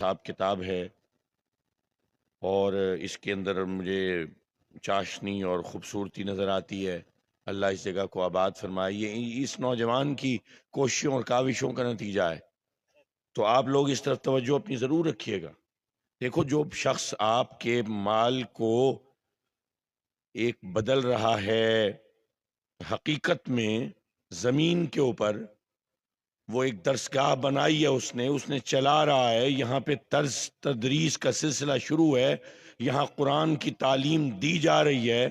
صاحب کتاب ہے، اور اس کے اندر مجھے چاشنی اور خوبصورتی نظر آتی ہے۔ اللہ اس جگہ کو آباد فرمائے۔ یہ اس نوجوان کی کوششوں اور کاوشوں کا نتیجہ ہے، تو آپ لوگ اس طرف توجہ اپنی ضرور رکھیے گا۔ دیکھو، جو شخص آپ کے مال کو ایک بدل رہا ہے حقیقت میں زمین کے اوپر، وہ ایک درسگاہ بنائی ہے، اس نے چلا رہا ہے، یہاں پہ طرز تدریس کا سلسلہ شروع ہے، یہاں قرآن کی تعلیم دی جا رہی ہے،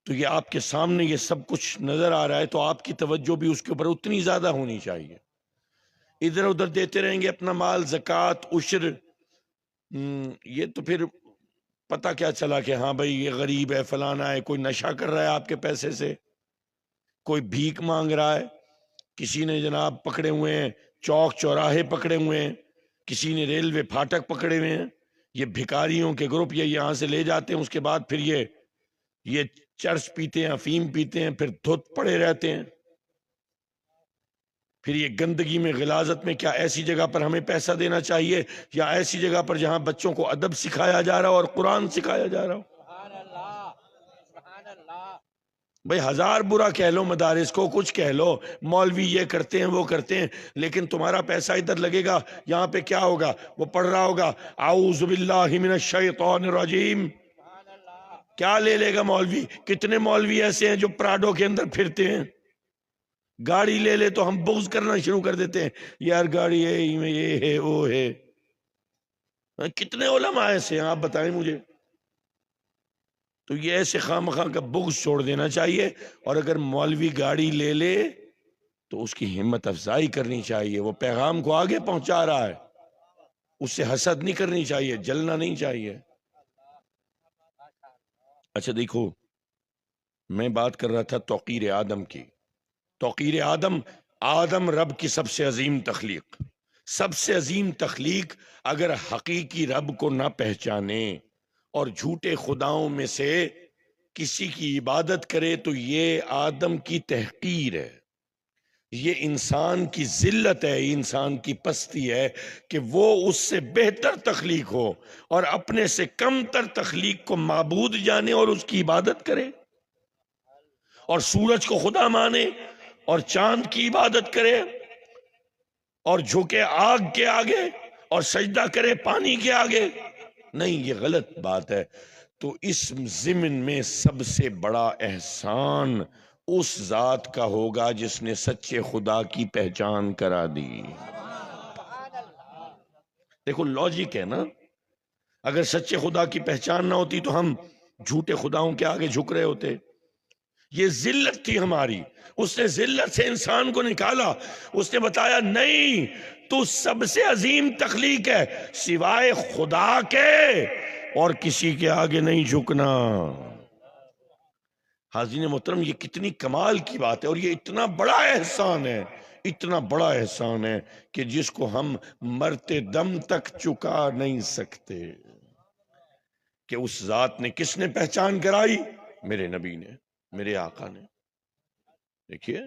تو یہ آپ کے سامنے یہ سب کچھ نظر آ رہا ہے، تو آپ کی توجہ بھی اس کے اوپر اتنی زیادہ ہونی چاہیے۔ ادھر ادھر دیتے رہیں گے اپنا مال، زکوٰۃ، عشر، یہ تو پھر پتہ کیا چلا کہ ہاں بھائی یہ غریب ہے، فلانا ہے، کوئی نشہ کر رہا ہے آپ کے پیسے سے، کوئی بھیک مانگ رہا ہے، کسی نے جناب پکڑے ہوئے ہیں چوک چوراہے، پکڑے ہوئے ہیں، کسی نے ریلوے پھاٹک پکڑے ہوئے ہیں، یہ بھکاریوں کے گروپ یہ یہاں سے لے جاتے ہیں، اس کے بعد پھر یہ چرس پیتے ہیں، افیم پیتے ہیں، پھر دھت پڑے رہتے ہیں، پھر یہ گندگی میں غلاظت میں۔ کیا ایسی جگہ پر ہمیں پیسہ دینا چاہیے، یا ایسی جگہ پر جہاں بچوں کو ادب سکھایا جا رہا ہو اور قرآن سکھایا جا رہا ہو؟ بھئی ہزار برا کہہ لو مدارس کو، کچھ کہہ لو، مولوی یہ کرتے ہیں وہ کرتے ہیں، لیکن تمہارا پیسہ ادھر لگے گا، یہاں پہ کیا ہوگا؟ وہ پڑھ رہا ہوگا اعوذ باللہ من الشیطان الرجیم۔ کیا لے لے گا مولوی؟ کتنے مولوی ایسے ہیں جو پراڈو کے اندر پھرتے ہیں، گاڑی لے لے تو ہم بغض کرنا شروع کر دیتے ہیں، یار گاڑی ہے، یہ ہے وہ ہے۔ کتنے علماء ایسے ہیں آپ بتائیں مجھے؟ تو یہ ایسے خواہ کا بغض چھوڑ دینا چاہیے، اور اگر مولوی گاڑی لے لے تو اس کی ہمت افزائی کرنی چاہیے، وہ پیغام کو آگے پہنچا رہا ہے، اس سے حسد نہیں کرنی چاہیے، جلنا نہیں چاہیے۔ اچھا دیکھو، میں بات کر رہا تھا توقیر آدم کی۔ توقیر آدم، آدم رب کی سب سے عظیم تخلیق، سب سے عظیم تخلیق اگر حقیقی رب کو نہ پہچانے اور جھوٹے خداؤں میں سے کسی کی عبادت کرے تو یہ آدم کی تحقیر ہے، یہ انسان کی ذلت ہے، انسان کی پستی ہے کہ وہ اس سے بہتر تخلیق ہو اور اپنے سے کم تر تخلیق کو معبود جانے اور اس کی عبادت کرے، اور سورج کو خدا مانے اور چاند کی عبادت کرے، اور جھکے آگ کے آگے اور سجدہ کرے پانی کے آگے۔ نہیں، یہ غلط بات ہے۔ تو اس ضمن میں سب سے بڑا احسان اس ذات کا ہوگا جس نے سچے خدا کی پہچان کرا دی۔ دیکھو لاجک ہے نا، اگر سچے خدا کی پہچان نہ ہوتی تو ہم جھوٹے خداؤں کے آگے جھک رہے ہوتے۔ یہ ذلت تھی ہماری، اس نے ذلت سے انسان کو نکالا، اس نے بتایا نہیں، تو سب سے عظیم تخلیق ہے، سوائے خدا کے اور کسی کے آگے نہیں جھکنا۔ حاضرین محترم، یہ کتنی کمال کی بات ہے، اور یہ اتنا بڑا احسان ہے، اتنا بڑا احسان ہے کہ جس کو ہم مرتے دم تک چکا نہیں سکتے، کہ اس ذات نے کس نے پہچان کرائی؟ میرے نبی نے، میرے آقا نے۔ دیکھیے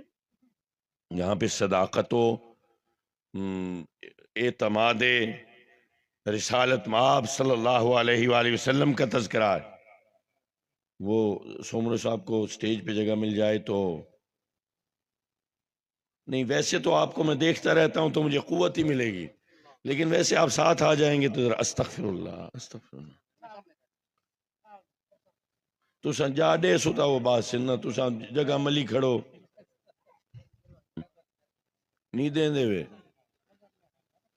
یہاں پہ صداقت و اعتماد رسالت مآب صلی اللہ علیہ وآلہ وسلم کا تذکرہ ہے۔ وہ سومرو صاحب کو سٹیج پہ جگہ مل جائے تو نہیں، ویسے تو آپ کو میں دیکھتا رہتا ہوں تو مجھے قوت ہی ملے گی، لیکن ویسے آپ ساتھ آ جائیں گے تو ذرا استغفر اللہ استغفر اللہ۔ تساں جا ڈے ستا وہ بات سننا، تساں جگہ ملی کھڑو نہیں دیں دے وے۔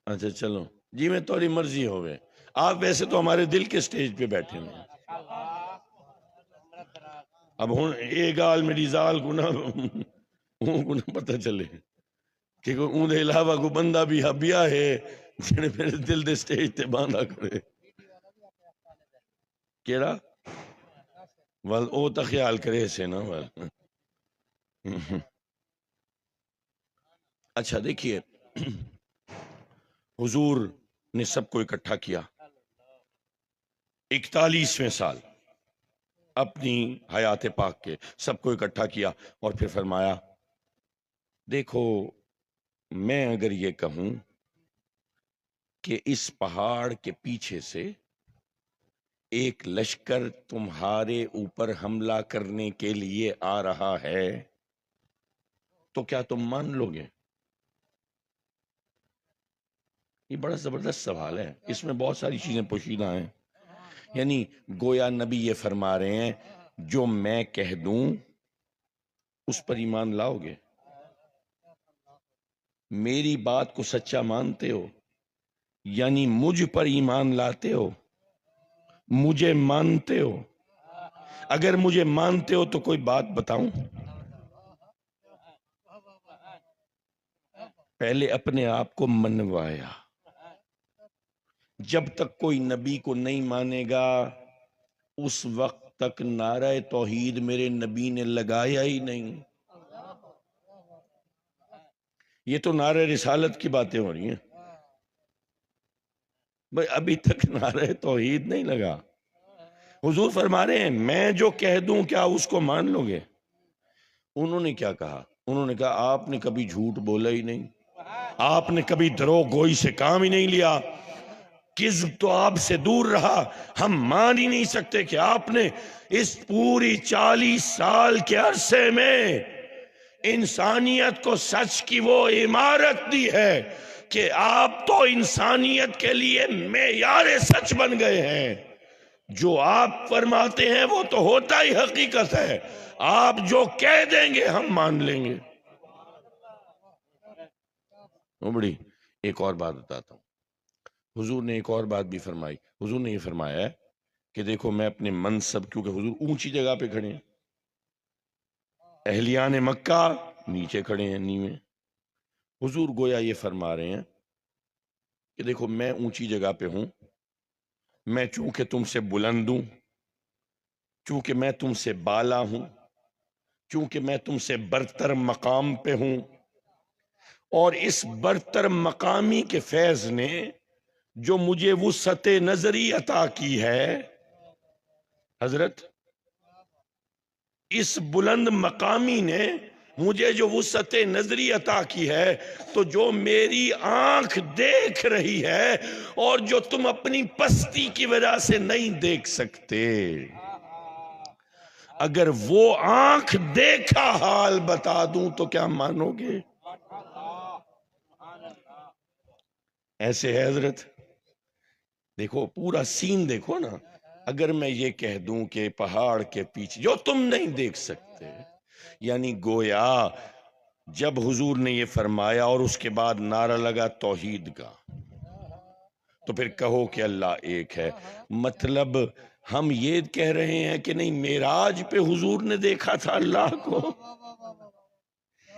اچھا چلو جی، میں تھوڑی مرضی ہوئے، آپ ویسے تو ہمارے دل کے سٹیج پہ بیٹھے ہیں۔ اب ہوں یہ گال میری زال کو نہ پتہ چلے کہ اون دے علاوہ کو بندہ بھی ہبیا ہے جنہیں میرے دل دے سٹیج تے باندھا کرے۔ کیڑا ول او تا خیال کرے سے نا ول۔ اچھا دیکھیے، حضور نے سب کو اکٹھا کیا 41ویں سال اپنی حیات پاک کے، سب کو اکٹھا کیا، اور پھر فرمایا دیکھو میں اگر یہ کہوں کہ اس پہاڑ کے پیچھے سے ایک لشکر تمہارے اوپر حملہ کرنے کے لیے آ رہا ہے، تو کیا تم مان لو گے؟ یہ بڑا زبردست سوال ہے، اس میں بہت ساری چیزیں پوشیدہ ہیں۔ یعنی گویا نبی یہ فرما رہے ہیں جو میں کہہ دوں اس پر ایمان لاؤ گے؟ میری بات کو سچا مانتے ہو؟ یعنی مجھ پر ایمان لاتے ہو، مجھے مانتے ہو؟ اگر مجھے مانتے ہو تو کوئی بات بتاؤں، پہلے اپنے آپ کو منوایا۔ جب تک کوئی نبی کو نہیں مانے گا اس وقت تک نعرہ توحید میرے نبی نے لگایا ہی نہیں۔ یہ تو نعرہ رسالت کی باتیں ہو رہی ہیں بھئی، ابھی تک نعرہ توحید نہیں لگا۔ حضور فرما رہے ہیں میں جو کہہ دوں کیا اس کو مان لو گے؟ انہوں نے کیا کہا؟ انہوں نے کہا آپ نے کبھی جھوٹ بولا ہی نہیں، آپ نے کبھی دروغ گوئی سے کام ہی نہیں لیا، کذب تو آپ سے دور رہا، ہم مان ہی نہیں سکتے کہ آپ نے اس پوری 40 سال کے عرصے میں انسانیت کو سچ کی وہ عمارت دی ہے کہ آپ تو انسانیت کے لیے معیار سچ بن گئے ہیں۔ جو آپ فرماتے ہیں وہ تو ہوتا ہی حقیقت ہے، آپ جو کہہ دیں گے ہم مان لیں گے۔ بڑی ایک اور بات بتاتا ہوں، حضور نے ایک اور بات بھی فرمائی۔ حضور نے یہ فرمایا ہے کہ دیکھو میں اپنے منصب، کیونکہ حضور اونچی جگہ پہ کھڑے ہیں، اہلیان مکہ نیچے کھڑے ہیں نیویں، حضور گویا یہ فرما رہے ہیں کہ دیکھو میں اونچی جگہ پہ ہوں، میں چونکہ تم سے بلند ہوں، چونکہ میں تم سے بالا ہوں، چونکہ میں تم سے برتر مقام پہ ہوں، اور اس برتر مقامی کے فیض نے جو مجھے وسعت نظری عطا کی ہے، حضرت اس بلند مقامی نے مجھے جو وسعت نظری عطا کی ہے، تو جو میری آنکھ دیکھ رہی ہے اور جو تم اپنی پستی کی وجہ سے نہیں دیکھ سکتے، اگر وہ آنکھ دیکھا حال بتا دوں تو کیا مانو گے؟ ایسے ہے حضرت، دیکھو پورا سین دیکھو نا۔ اگر میں یہ کہہ دوں کہ پہاڑ کے پیچھے جو تم نہیں دیکھ سکتے، یعنی گویا جب حضور نے یہ فرمایا اور اس کے بعد نعرہ لگا توحید کا، تو پھر کہو کہ اللہ ایک ہے، مطلب ہم یہ کہہ رہے ہیں کہ نہیں معراج پہ حضور نے دیکھا تھا اللہ کو؟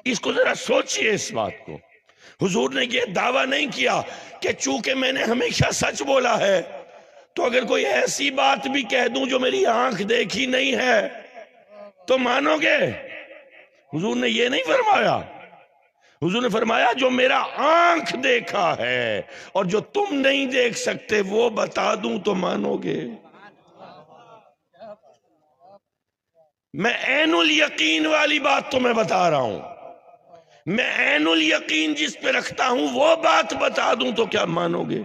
اس کو ذرا سوچئے، اس بات کو۔ حضور نے یہ دعویٰ نہیں کیا کہ چونکہ میں نے ہمیشہ سچ بولا ہے تو اگر کوئی ایسی بات بھی کہہ دوں جو میری آنکھ دیکھی نہیں ہے تو مانو گے؟ حضور نے یہ نہیں فرمایا، حضور نے فرمایا جو میرا آنکھ دیکھا ہے اور جو تم نہیں دیکھ سکتے وہ بتا دوں تو مانو گے؟ میں عین الیقین والی بات تو میں بتا رہا ہوں، میں عین الیقین جس پہ رکھتا ہوں وہ بات بتا دوں تو کیا مانو گے؟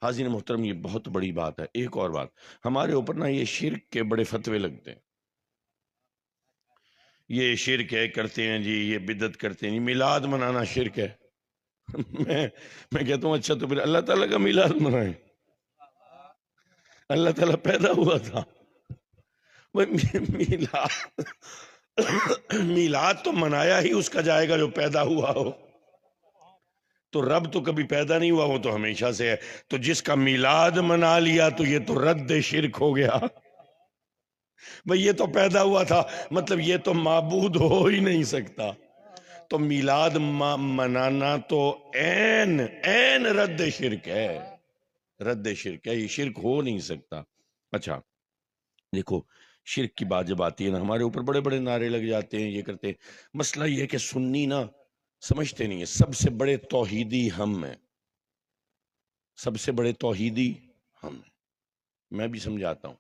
حاضرین محترم، یہ بہت بڑی بات ہے۔ ایک اور بات، ہمارے اوپر نا یہ شرک کے بڑے فتوے لگتے ہیں، یہ شرک ہے کرتے ہیں جی، یہ بدعت کرتے ہیں جی، میلاد منانا شرک ہے۔ میں کہتا ہوں اچھا تو پھر اللہ تعالیٰ کا میلاد منائیں، اللہ تعالیٰ پیدا ہوا تھا۔ میلاد میلاد تو منایا ہی اس کا جائے گا جو پیدا ہوا ہو، تو رب تو کبھی پیدا نہیں ہوا، وہ تو ہمیشہ سے ہے، تو جس کا میلاد منا لیا تو یہ تو رد شرک ہو گیا۔ بھئی یہ تو پیدا ہوا تھا، مطلب یہ تو معبود ہو ہی نہیں سکتا، تو میلاد منانا تو عین رد شرک ہے، رد شرک ہے، یہ شرک ہو نہیں سکتا۔ اچھا دیکھو، شرک کی بات جب آتی ہے نا، ہمارے اوپر بڑے بڑے نعرے لگ جاتے ہیں، یہ کرتے ہیں۔ مسئلہ یہ ہے کہ سنی نا سمجھتے نہیں ہے، سب سے بڑے توحیدی ہم ہیں، سب سے بڑے توحیدی ہم ہیں، میں بھی سمجھاتا ہوں۔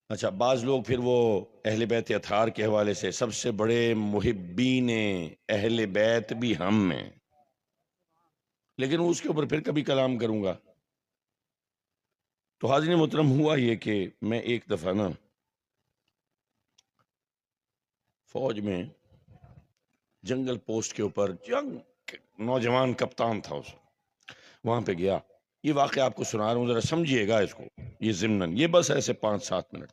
اچھا بعض لوگ پھر وہ اہل بیت اطہار کے حوالے سے سب سے بڑے محبین اہل بیت بھی ہم ہیں، لیکن اس کے اوپر پھر کبھی کلام کروں گا۔ تو حاضرین محترم، ہوا یہ کہ میں ایک دفعہ نا فوج میں جنگل پوسٹ کے اوپر نوجوان کپتان تھا اس وہاں پہ گیا۔ یہ واقعہ آپ کو سنا رہا ہوں، ذرا سمجھیے گا اس کو، یہ ضمناً، یہ بس ایسے 5-7 منٹ۔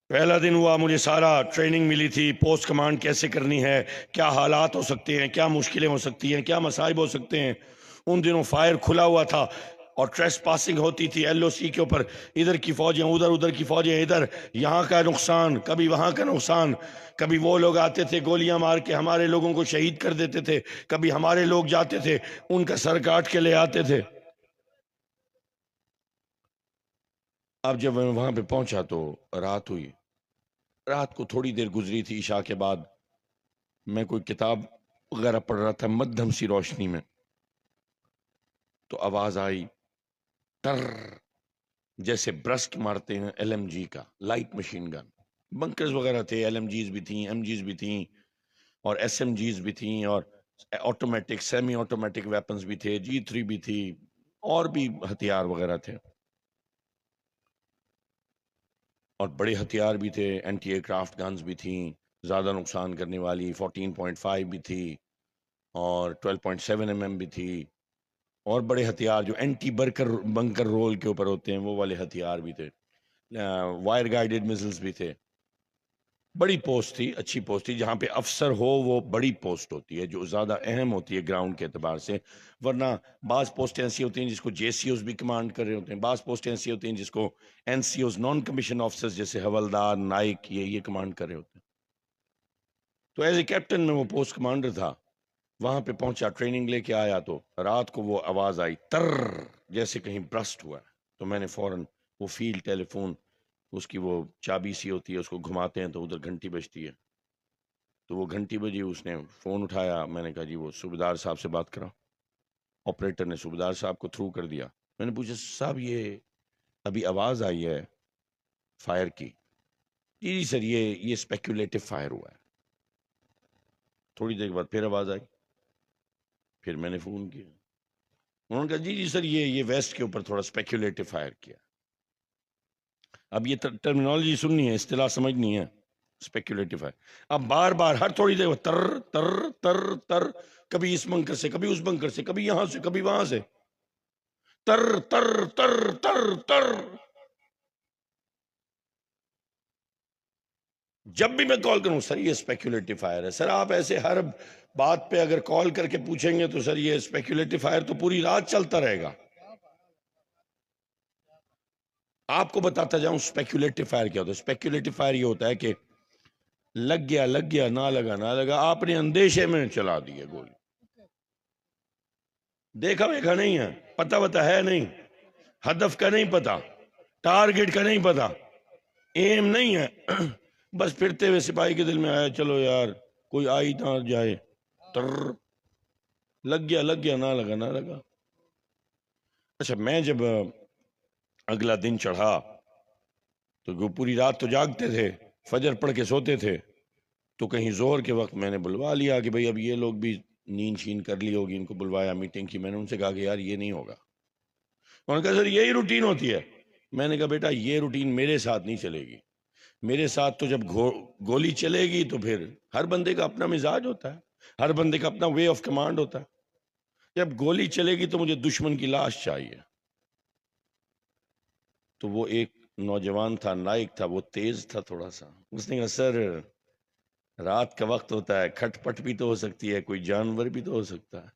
پہلا دن ہوا، مجھے سارا ٹریننگ ملی تھی، پوسٹ کمانڈ کیسے کرنی ہے، کیا حالات ہو سکتے ہیں، کیا مشکلیں ہو سکتی ہیں، کیا مصائب ہو سکتے ہیں۔ ان دنوں فائر کھلا ہوا تھا اور ٹریس پاسنگ ہوتی تھی ایل او سی کے اوپر، ادھر کی فوجیں ادھر، ادھر کی فوجیں ادھر، یہاں کا نقصان کبھی وہاں کا نقصان، کبھی وہ لوگ آتے تھے گولیاں مار کے ہمارے لوگوں کو شہید کر دیتے تھے، کبھی ہمارے لوگ جاتے تھے ان کا سر کاٹ کے لے آتے تھے۔ اب جب میں وہاں پہ پہنچا تو رات ہوئی، رات کو تھوڑی دیر گزری تھی عشاء کے بعد، میں کوئی کتاب وغیرہ پڑھ رہا تھا مدھم سی روشنی میں، تو آواز آئی ٹر، جیسے برسٹ مارتے ہیں ایل ایم جی کا، لائٹ مشین گن، بنکرز وغیرہ تھے، ایل ایم جیز بھی تھیں، ایم جیز بھی تھیں، اور ایس ایم جیز بھی تھیں، اور آٹومیٹک سیمی آٹومیٹک ویپنز بھی تھے، G3 بھی تھی، اور بھی ہتھیار وغیرہ تھے، اور بڑے ہتھیار بھی تھے، اینٹی ایئر کرافٹ گنز بھی تھیں زیادہ نقصان کرنے والی، 14.5 بھی تھی، اور 12.7 mm بھی تھی، اور بڑے ہتھیار جو اینٹی بنکر رول کے اوپر ہوتے ہیں وہ والے ہتھیار بھی تھے، وائر گائیڈڈ میزلز بھی تھے۔ بڑی پوسٹ تھی، اچھی پوسٹ تھی، جہاں پہ افسر ہو وہ بڑی پوسٹ ہوتی ہے، جو زیادہ اہم ہوتی ہے گراؤنڈ کے اعتبار سے، ورنہ بعض پوسٹیں ایسی ہوتی ہیں جس کو جے سی اوز بھی کمانڈ کر رہے ہوتے ہیں، بعض پوسٹیں ایسی ہوتی ہیں جس کو N C Os, non commission officers, جیسے حوالدار، نائک، یہ کمانڈ کر رہے ہوتے ہیں۔ تو ایز اے کیپٹن میں وہ پوسٹ کمانڈر تھا، وہاں پہ پہنچا، ٹریننگ لے کے آیا، تو رات کو وہ آواز آئی تر، جیسے کہیں برسٹ ہوا ہے، تو میں نے فوراً وہ فیلڈ ٹیلی فون، اس کی وہ چابی سی ہوتی ہے، اس کو گھماتے ہیں تو ادھر گھنٹی بجتی ہے، تو وہ گھنٹی بجی، اس نے فون اٹھایا، میں نے کہا جی وہ صوبیدار صاحب سے بات کرا، آپریٹر نے صوبیدار صاحب کو تھرو کر دیا۔ میں نے پوچھا صاحب یہ ابھی آواز آئی ہے فائر کی؟ جی سر یہ اسپیکولیٹو فائر ہوا ہے۔ تھوڑی دیر بعد پھر آواز آئی، پھر میں نے فون کیا، انہوں نے کہا جی سر یہ ویسٹ کے اوپر تھوڑا اسپیکولیٹو فائر کیا۔ اب یہ ٹرمینالوجی سننی ہے، اصطلاح سمجھنی ہے، اسپیکولیٹو فائر۔ اب بار بار ہر تھوڑی دیر تر تر تر تر، کبھی اس بنکر سے، کبھی اس بنکر سے، کبھی یہاں سے، کبھی وہاں سے، تر تر تر تر تر۔ جب بھی میں کال کروں سر یہ اسپیکولیٹو فائر ہے، سر آپ ایسے ہر بات پہ اگر کال کر کے پوچھیں گے تو سر یہ اسپیکولیٹو فائر تو پوری رات چلتا رہے گا۔ آپ کو بتاتا جاؤں اسپیکولیٹو فائر کیا ہوتا ہے۔ اسپیکولیٹو فائر یہ ہوتا ہے کہ لگ گیا، نہ لگا، آپ نے اندیشے میں چلا دی ہے گولی، دیکھا ویکھا نہیں ہے، پتہ ہے نہیں، ہدف کا نہیں پتا، ٹارگٹ کا نہیں پتا، ایم نہیں ہے، بس پھرتے ہوئے سپاہی کے دل میں آیا چلو یار کوئی آئی نہ جائے، تر، لگ گیا، نہ لگا۔ اچھا میں جب اگلا دن چڑھا تو پوری رات تو جاگتے تھے، فجر پڑھ کے سوتے تھے، تو کہیں زور کے وقت میں نے بلوا لیا کہ بھئی اب یہ لوگ بھی نیند شین کر لی ہوگی، ان کو بلوایا میٹنگ کی۔ میں نے ان سے کہا کہ یار یہ نہیں ہوگا، انہوں نے کہا سر یہی روٹین ہوتی ہے۔ میں نے کہا بیٹا یہ روٹین میرے ساتھ نہیں چلے گی، میرے ساتھ تو جب گولی چلے گی تو پھر ہر بندے کا اپنا مزاج ہوتا ہے، ہر بندے کا اپنا وے آف کمانڈ ہوتا ہے، جب گولی چلے گی تو مجھے دشمن کی لاش چاہیے۔ تو وہ ایک نوجوان تھا، نائک تھا، وہ تیز تھا تھوڑا سا، اس نے کہا سر رات کا وقت ہوتا ہے، کھٹ پٹ بھی تو ہو سکتی ہے، کوئی جانور بھی تو ہو سکتا ہے۔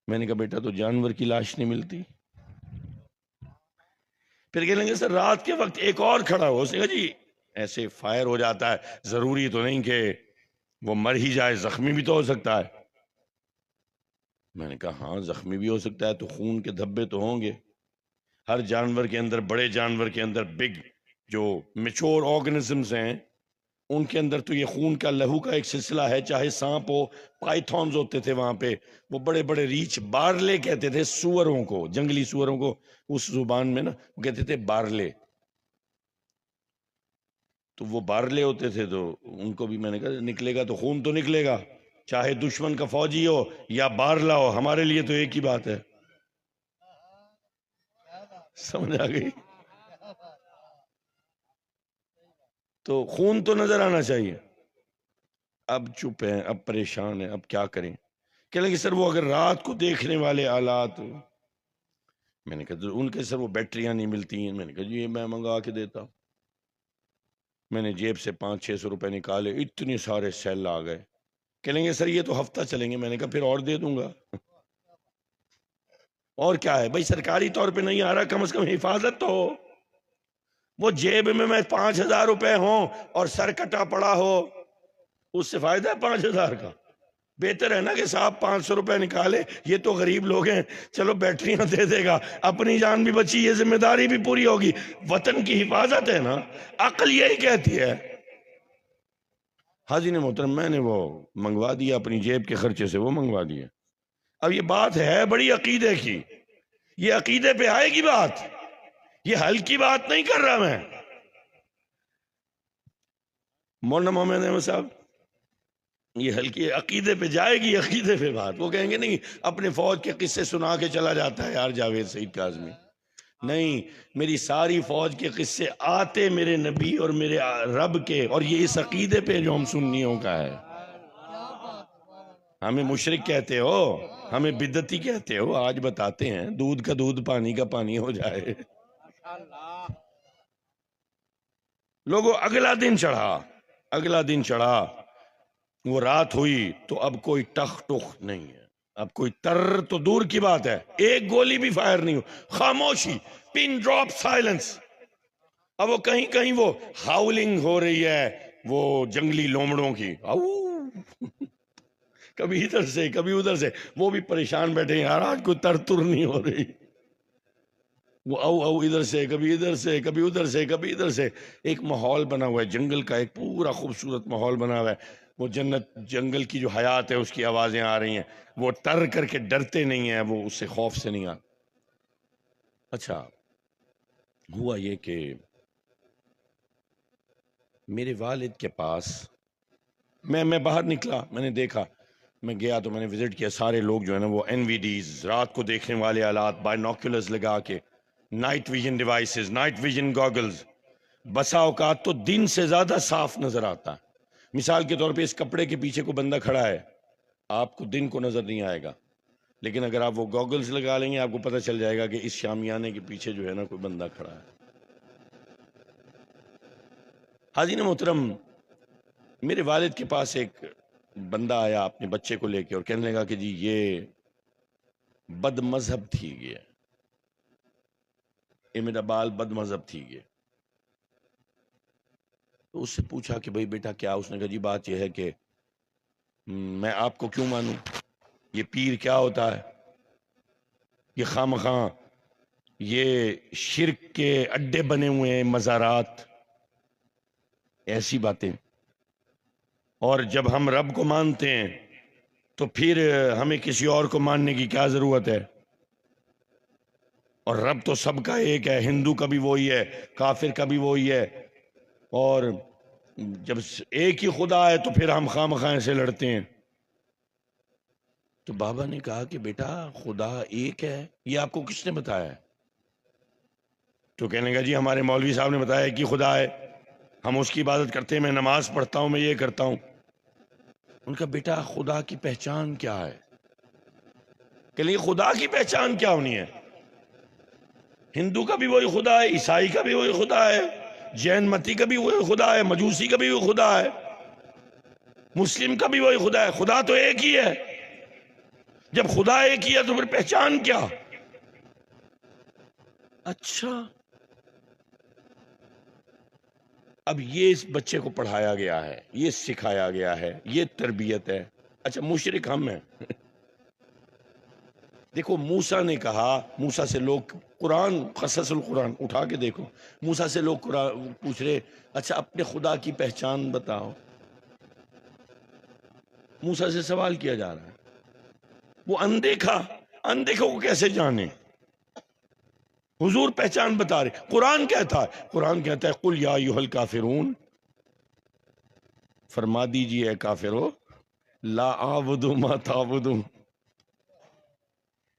میں نے کہا بیٹا تو جانور کی لاش نہیں ملتی؟ پھر کہنے لگے سر رات کے وقت ایک اور کھڑا ہو، اس نے کہا جی ایسے فائر ہو جاتا ہے، ضروری تو نہیں کہ وہ مر ہی جائے، زخمی بھی تو ہو سکتا ہے۔ میں نے کہا ہاں زخمی بھی ہو سکتا ہے، تو خون کے دھبے تو ہوں گے، ہر جانور کے اندر، بڑے جانور کے اندر، بگ جو میچور آرگنزمز ہیں ان کے اندر تو یہ خون کا لہو کا ایک سلسلہ ہے، چاہے سانپ ہو، پائتھونز ہوتے تھے وہاں پہ، وہ بڑے بڑے ریچھ، بارلے کہتے تھے سوروں کو، جنگلی سوروں کو اس زبان میں نا وہ کہتے تھے بارلے، تو وہ بارلے ہوتے تھے، تو ان کو بھی میں نے کہا نکلے گا تو خون تو نکلے گا، چاہے دشمن کا فوجی ہو یا بارلا ہو، ہمارے لیے تو ایک ہی بات ہے. سمجھ آ گئی؟ تو خون تو نظر آنا چاہیے. اب چپ ہیں، اب پریشان ہیں، اب کیا کریں؟ کہ لیں کہ سر وہ اگر رات کو دیکھنے والے آلات، میں نے کہا ان کے سر وہ بیٹریاں نہیں ملتی ہیں. میں نے کہا جی میں منگا کے دیتا ہوں. میں نے جیب سے 500-600 روپے نکالے، اتنے سارے سیل آ گئے. کہ لیں گے سر یہ تو ہفتہ چلیں گے. میں نے کہا پھر اور دے دوں گا. اور کیا ہے بھائی، سرکاری طور پہ نہیں آ رہا، کم از کم حفاظت تو ہو. وہ جیب میں 5,000 روپے ہوں اور سر کٹا پڑا ہو، اس سے فائدہ ہے 5,000 کا؟ بہتر ہے نا کہ صاحب 500 روپے نکالے، یہ تو غریب لوگ ہیں، چلو بیٹریاں دے دے گا، اپنی جان بھی بچی، یہ ذمہ داری بھی پوری ہوگی، وطن کی حفاظت ہے نا. عقل یہی کہتی ہے. حاضرین محترم، میں نے وہ منگوا دیا اپنی جیب کے خرچے سے، وہ منگوا دیا. اب یہ بات ہے بڑی عقیدے کی، یہ عقیدے پہ آئے گی بات، یہ حل کی بات نہیں کر رہا میں. مولانا محمد احمد صاحب، یہ ہلکی عقیدے پہ جائے گی، عقیدے پہ بات. وہ کہیں گے نہیں اپنے فوج کے قصے سنا کے چلا جاتا ہے یار جاوید سعید کاظمی. نہیں، میری ساری فوج کے قصے آتے میرے نبی اور میرے رب کے، اور یہ اس عقیدے پہ جو ہم سنیوں کا ہے. ہمیں مشرک کہتے ہو، ہمیں بدعتی کہتے ہو، آج بتاتے ہیں دودھ کا دودھ پانی کا پانی ہو جائے. لوگوں اگلا دن چڑھا، وہ رات ہوئی تو اب کوئی ٹخ ٹخ نہیں ہے، اب کوئی تر تو دور کی بات ہے، ایک گولی بھی فائر نہیں ہو، خاموشی، پن ڈراپ سائلنس. اب وہ کہیں وہ ہاؤلنگ ہو رہی ہے، وہ جنگلی لومڑوں کی، کبھی ادھر سے کبھی ادھر سے، وہ بھی پریشان بیٹھے ہیں یار آج کوئی تر نہیں ہو رہی. وہ او ادھر سے کبھی ادھر سے کبھی ادھر سے کبھی ادھر سے. ایک ماحول بنا ہوا ہے جنگل کا، ایک پورا خوبصورت ماحول بنا ہوا ہے. وہ جنگل کی جو حیات ہے اس کی آوازیں آ رہی ہیں، وہ ٹر کر کے ڈرتے نہیں ہیں، وہ اس سے خوف سے نہیں آتے. اچھا ہوا یہ کہ میرے والد کے پاس میں باہر نکلا، میں نے دیکھا، میں گیا تو میں نے وزٹ کیا. سارے لوگ جو ہے نا وہ این وی ڈیز، رات کو دیکھنے والے آلات، بائنوکولرز لگا کے، night vision devices, night vision goggles. بسا اوقات تو دن سے زیادہ صاف نظر آتا ہے. مثال کے طور پہ اس کپڑے کے پیچھے کوئی بندہ کھڑا ہے، آپ کو دن کو نظر نہیں آئے گا، لیکن اگر آپ وہ گاگلز لگا لیں گے آپ کو پتہ چل جائے گا کہ اس شامیانے کے پیچھے جو ہے نا کوئی بندہ کھڑا ہے. حاضرین محترم، میرے والد کے پاس ایک بندہ آیا اپنے بچے کو لے کے اور کہنے لگا کہ جی یہ بد مذہب تھی گیا، یہ میرا بال بد مذہب تھی گیا. تو اس سے پوچھا کہ بھئی بیٹا کیا؟ اس نے کہا جی بات یہ ہے کہ میں آپ کو کیوں مانوں، یہ پیر کیا ہوتا ہے، یہ خواہ یہ شرک کے اڈے بنے ہوئے ہیں، مزارات، ایسی باتیں. اور جب ہم رب کو مانتے ہیں تو پھر ہمیں کسی اور کو ماننے کی کیا ضرورت ہے؟ اور رب تو سب کا ایک ہے، ہندو کا بھی وہی ہے، کافر کا بھی وہی ہے. اور جب ایک ہی خدا ہے تو پھر ہم خواہ سے لڑتے ہیں. تو بابا نے کہا کہ بیٹا خدا ایک ہے، یہ آپ کو کس نے بتایا ہے؟ تو کہنے لگا جی ہمارے مولوی صاحب نے بتایا کہ خدا ہے، ہم اس کی عبادت کرتے ہیں، میں نماز پڑھتا ہوں، میں یہ کرتا ہوں. ان کا بیٹا خدا کی پہچان کیا ہے؟ کہ نہیں خدا کی پہچان کیا ہونی ہے؟ ہندو کا بھی وہی خدا ہے، عیسائی کا بھی وہی خدا ہے، جین متی کا بھی وہی خدا ہے، مجوسی کا بھی وہی خدا ہے، مسلم کا بھی وہی خدا ہے. خدا تو ایک ہی ہے. جب خدا ایک ہی ہے تو پھر پہچان کیا؟ اچھا اب یہ اس بچے کو پڑھایا گیا ہے، یہ سکھایا گیا ہے، یہ تربیت ہے. اچھا مشرک ہم ہیں. دیکھو موسیٰ نے کہا، موسیٰ سے لوگ قرآن، قصص القرآن اٹھا کے دیکھو، موسیٰ سے لوگ قرآن پوچھ رہے اچھا اپنے خدا کی پہچان بتاؤ. موسیٰ سے سوال کیا جا رہا ہے. وہ اندیکھا کو کیسے جانے؟ حضور پہچان بتا رہے. قرآن کہتا ہے قل یا ایھا الکافرون، فرما دیجئے اے کافرو لا اعبد ما تعبدون،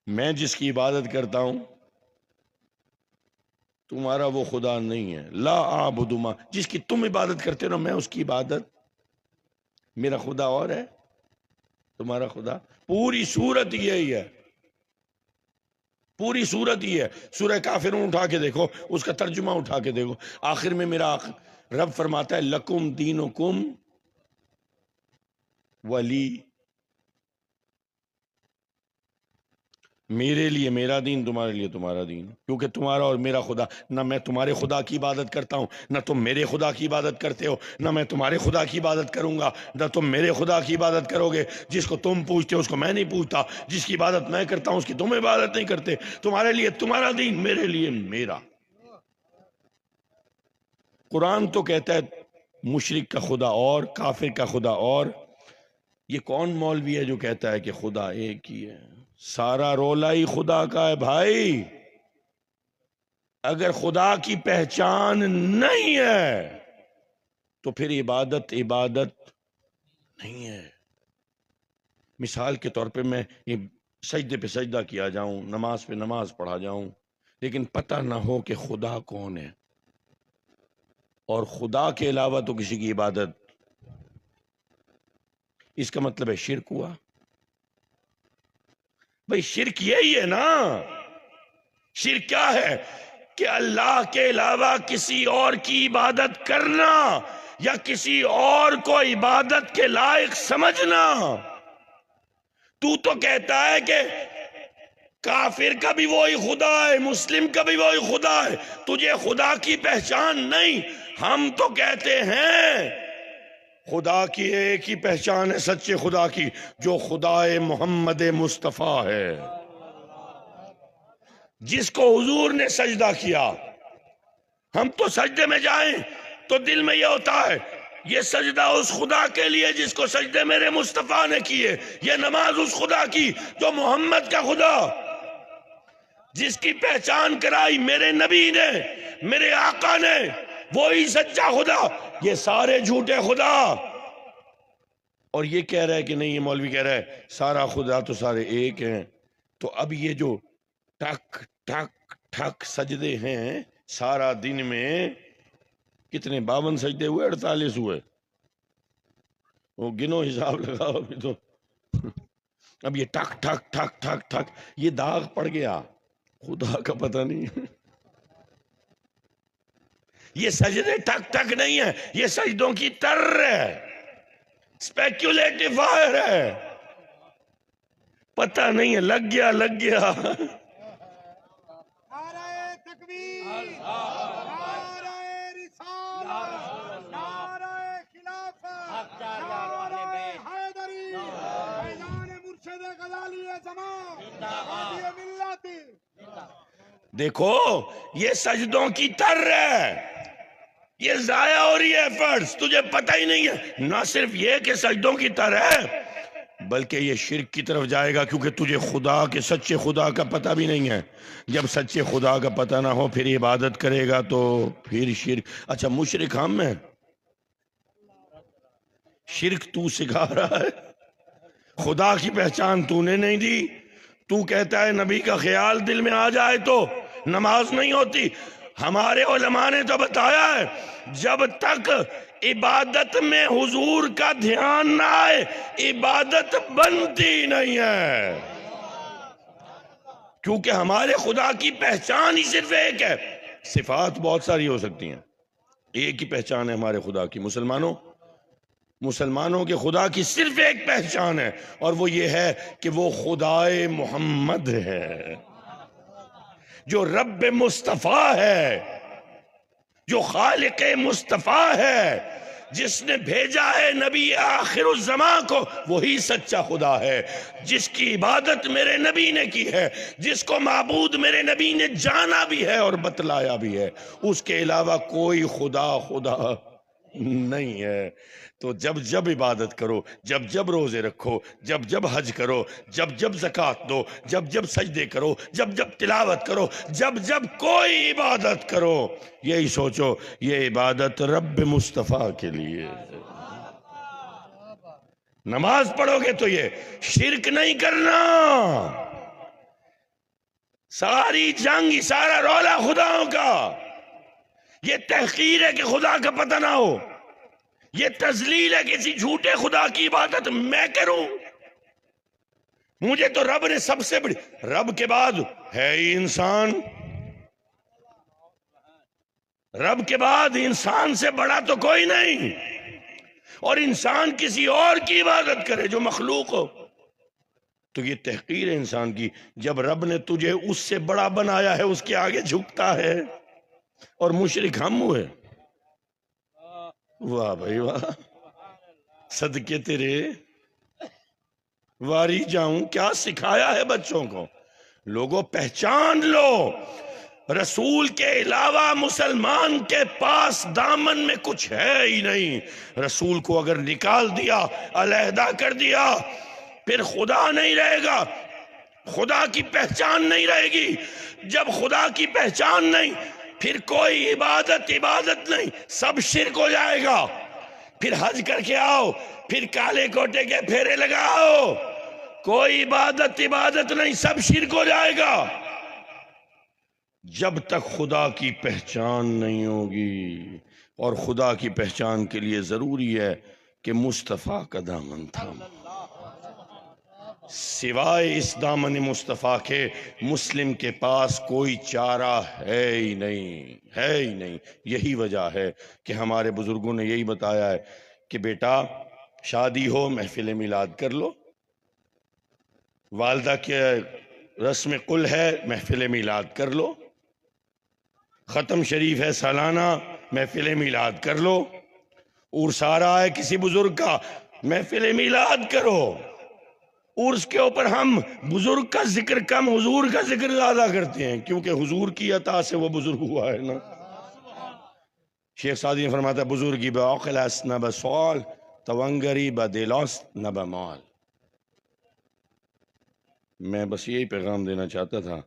میں جس کی عبادت کرتا ہوں تمہارا وہ خدا نہیں ہے. لا اعبد ما، جس کی تم عبادت کرتے ہو نا میں اس کی عبادت، میرا خدا اور ہے تمہارا خدا. پوری صورت یہی ہے، پوری صورت یہ ہے. سورہ کافرون اٹھا کے دیکھو، اس کا ترجمہ اٹھا کے دیکھو، آخر میں میرا رب فرماتا ہے لکم دینکم ولی، میرے لیے میرا دین، تمہارے لیے تمہارا دین. کیونکہ تمہارا اور میرا خدا، نہ میں تمہارے خدا کی عبادت کرتا ہوں نہ تم میرے خدا کی عبادت کرتے ہو، نہ میں تمہارے خدا کی عبادت کروں گا نہ تم میرے خدا کی عبادت کرو گے. جس کو تم پوچھتے ہو اس کو میں نہیں پوچھتا، جس کی عبادت میں کرتا ہوں اس کی تم عبادت نہیں کرتے. تمہارے لیے تمہارا دین، میرے لیے میرا. قرآن تو کہتا ہے مشرک کا خدا اور، کافر کا خدا اور. یہ کون مولوی ہے جو کہتا ہے کہ خدا ایک ہی ہے؟ سارا رولا ہی خدا کا ہے بھائی. اگر خدا کی پہچان نہیں ہے تو پھر عبادت نہیں ہے. مثال کے طور پہ میں سجدے پہ سجدہ کیا جاؤں، نماز پہ نماز پڑھا جاؤں، لیکن پتہ نہ ہو کہ خدا کون ہے، اور خدا کے علاوہ تو کسی کی عبادت، اس کا مطلب ہے شرک ہوا. بھئی شرک یہی ہے نا. شرک کیا ہے؟ کہ اللہ کے علاوہ کسی اور کی عبادت کرنا یا کسی اور کو عبادت کے لائق سمجھنا. تو کہتا ہے کہ کافر کا بھی وہی خدا ہے، مسلم کا بھی وہی خدا ہے، تجھے خدا کی پہچان نہیں. ہم تو کہتے ہیں خدا کی ایک ہی پہچان ہے سچے خدا کی، جو خدا محمد مصطفیٰ ہے. جس کو حضور نے سجدہ کیا، ہم تو سجدے میں جائیں تو دل میں یہ ہوتا ہے یہ سجدہ اس خدا کے لیے جس کو سجدے میرے مصطفیٰ نے کیے، یہ نماز اس خدا کی جو محمد کا خدا، جس کی پہچان کرائی میرے نبی نے، میرے آقا نے، وہی سچا خدا. یہ سارے جھوٹے خدا. اور یہ کہہ رہا ہے کہ نہیں، یہ مولوی کہہ رہا ہے سارا خدا تو سارے ایک ہیں. تو اب یہ جو ٹھک ٹھک ٹھک سجدے ہیں، سارا دن میں کتنے 52 سجدے ہوئے، 48 ہوئے، وہ گنو حساب لگاؤ. ابھی تو اب یہ ٹھک ٹھک ٹھک ٹھک ٹھک یہ داغ پڑ گیا، خدا کا پتہ نہیں. یہ سجدے ٹھک ٹھک نہیں ہے، یہ سجدوں کی تر ہے، اسپیکولیٹو فائر ہے. پتہ نہیں ہے، لگ گیا لگ گیا. نعرہ تکبیر، نعرہ رسالت، نعرہ خلافت، نعرہ حیدری، فیضان مرشد غزالی زمان، ہادی ملت. دیکھو یہ سجدوں کی تر ہے، یہ ضائع ہو رہی ہے ایفرٹس، تجھے پتہ ہی نہیں ہے. نہ صرف یہ کہ سجدوں کی تر ہے، بلکہ یہ شرک کی طرف جائے گا، کیونکہ تجھے خدا کے سچے خدا کا پتہ بھی نہیں ہے. جب سچے خدا کا پتہ نہ ہو پھر عبادت کرے گا تو پھر شرک. اچھا مشرک ہم ہیں، شرک تو سکھا رہا ہے، خدا کی پہچان تو نے نہیں دی. تو کہتا ہے نبی کا خیال دل میں آ جائے تو نماز نہیں ہوتی. ہمارے علماء نے تو بتایا ہے جب تک عبادت میں حضور کا دھیان نہ آئے عبادت بنتی نہیں ہے. کیونکہ ہمارے خدا کی پہچان ہی صرف ایک ہے. صفات بہت ساری ہو سکتی ہیں، ایک ہی پہچان ہے ہمارے خدا کی. مسلمانوں کے خدا کی صرف ایک پہچان ہے، اور وہ یہ ہے کہ وہ خدائے محمد ہے، جو رب مصطفیٰ ہے، جو خالق مصطفیٰ ہے، جس نے بھیجا ہے نبی آخر الزمان کو، وہی سچا خدا ہے. جس کی عبادت میرے نبی نے کی ہے، جس کو معبود میرے نبی نے جانا بھی ہے اور بتلایا بھی ہے، اس کے علاوہ کوئی خدا نہیں ہے. تو جب جب عبادت کرو، جب جب روزے رکھو، جب جب حج کرو، جب جب زکوٰۃ دو، جب جب سجدے کرو، جب جب تلاوت کرو، جب جب کوئی عبادت کرو، یہی سوچو یہ عبادت رب مصطفیٰ کے لیے ہے. نماز پڑھو گے تو یہ شرک نہیں کرنا. ساری جنگ، سارا رولا خداؤں کا، یہ تحقیر ہے کہ خدا کا پتہ نہ ہو، یہ تذلیل ہے کسی جھوٹے خدا کی عبادت میں کروں. مجھے تو رب نے سب سے بڑی، رب کے بعد ہے ہی انسان، رب کے بعد انسان سے بڑا تو کوئی نہیں. اور انسان کسی اور کی عبادت کرے جو مخلوق ہو تو یہ تحقیر ہے انسان کی. جب رب نے تجھے اس سے بڑا بنایا ہے اس کے آگے جھکتا ہے. اور مشرک ہم ہوئے. واہ بھائی واہ، صدقے تیرے واری جاؤں. کیا سکھایا ہے بچوں کو. لوگوں پہچان لو، رسول کے علاوہ مسلمان کے پاس دامن میں کچھ ہے ہی نہیں. رسول کو اگر نکال دیا، علیحدہ کر دیا، پھر خدا نہیں رہے گا، خدا کی پہچان نہیں رہے گی. جب خدا کی پہچان نہیں، پھر کوئی عبادت نہیں، سب شرک ہو جائے گا. پھر حج کر کے آؤ، پھر کالے کوٹے کے پھیرے لگاؤ، کوئی عبادت نہیں، سب شرک ہو جائے گا. جب تک خدا کی پہچان نہیں ہوگی. اور خدا کی پہچان کے لیے ضروری ہے کہ مصطفیٰ کا دامن تھام. سوائے اس دامن مصطفیٰ کے مسلم کے پاس کوئی چارہ ہے ہی نہیں. یہی وجہ ہے کہ ہمارے بزرگوں نے یہی بتایا ہے کہ بیٹا شادی ہو محفل میلاد کر لو، والدہ کے رسم قل ہے محفل میلاد کر لو، ختم شریف ہے سالانہ محفل میلاد کر لو، عرس آ رہا ہے کسی بزرگ کا محفل میلاد کرو. عرس کے اوپر ہم بزرگ کا ذکر کم، حضور کا ذکر زیادہ کرتے ہیں، کیونکہ حضور کی عطا سے وہ بزرگ ہوا ہے نا. شیخ سعدی نے فرماتا ہے بزرگی بعقل است نہ بسوال، تونگری بدل است نہ بمال. میں بس یہی پیغام دینا چاہتا تھا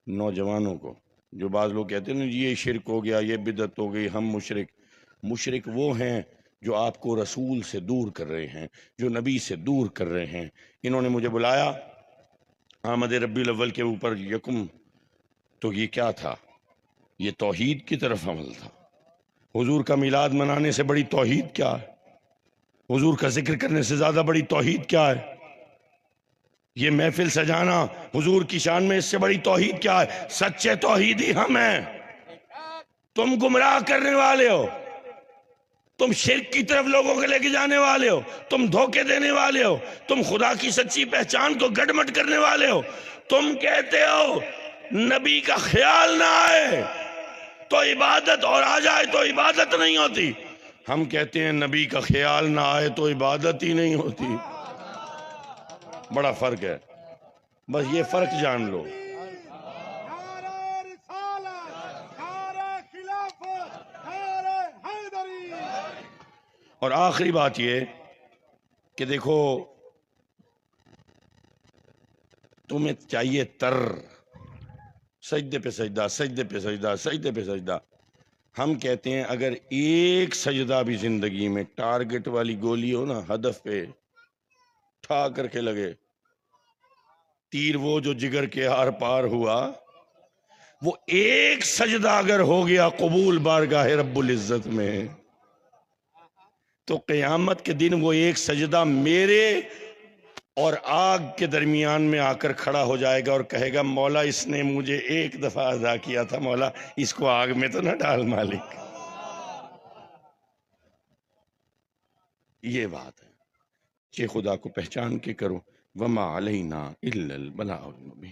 نوجوانوں کو. جو بعض لوگ کہتے ہیں نا یہ شرک ہو گیا، یہ بدعت ہو گئی، ہم مشرک وہ ہیں جو آپ کو رسول سے دور کر رہے ہیں، جو نبی سے دور کر رہے ہیں. انہوں نے مجھے بلایا آمد ربیع الاول کے اوپر یکم، تو یہ کیا تھا؟ یہ توحید کی طرف عمل تھا. حضور کا میلاد منانے سے بڑی توحید کیا ہے؟ حضور کا ذکر کرنے سے زیادہ بڑی توحید کیا ہے؟ یہ محفل سجانا حضور کی شان میں اس سے بڑی توحید کیا ہے؟ سچے توحیدی ہم ہیں. تم گمراہ کرنے والے ہو، تم شرک کی طرف لوگوں کو لے کے جانے والے ہو، تم دھوکے دینے والے ہو، تم خدا کی سچی پہچان کو گڑمٹ کرنے والے ہو. تم کہتے ہو نبی کا خیال نہ آئے تو عبادت، اور آ جائے تو عبادت نہیں ہوتی. ہم کہتے ہیں نبی کا خیال نہ آئے تو عبادت ہی نہیں ہوتی. بڑا فرق ہے، بس یہ فرق جان لو. نعرہ رسالت، نعرہ خلافت، نعرہ حیدری. اور آخری بات یہ کہ دیکھو تمہیں چاہیے تر سجدے پہ سجدہ، سجدے پہ سجدہ، سجدے پہ سجدہ. ہم کہتے ہیں اگر ایک سجدہ بھی زندگی میں ٹارگٹ والی گولی ہو نا، ہدف پہ ٹھا کر کے لگے، تیر وہ جو جگر کے آر پار ہوا، وہ ایک سجدہ اگر ہو گیا قبول بارگاہ رب العزت میں، تو قیامت کے دن وہ ایک سجدہ میرے اور آگ کے درمیان میں آ کر کھڑا ہو جائے گا اور کہے گا مولا اس نے مجھے ایک دفعہ ادا کیا تھا، مولا اس کو آگ میں تو نہ ڈال مالک. یہ بات ہے کہ خدا کو پہچان کے کرو. وما علینا الا البلاغ المبین.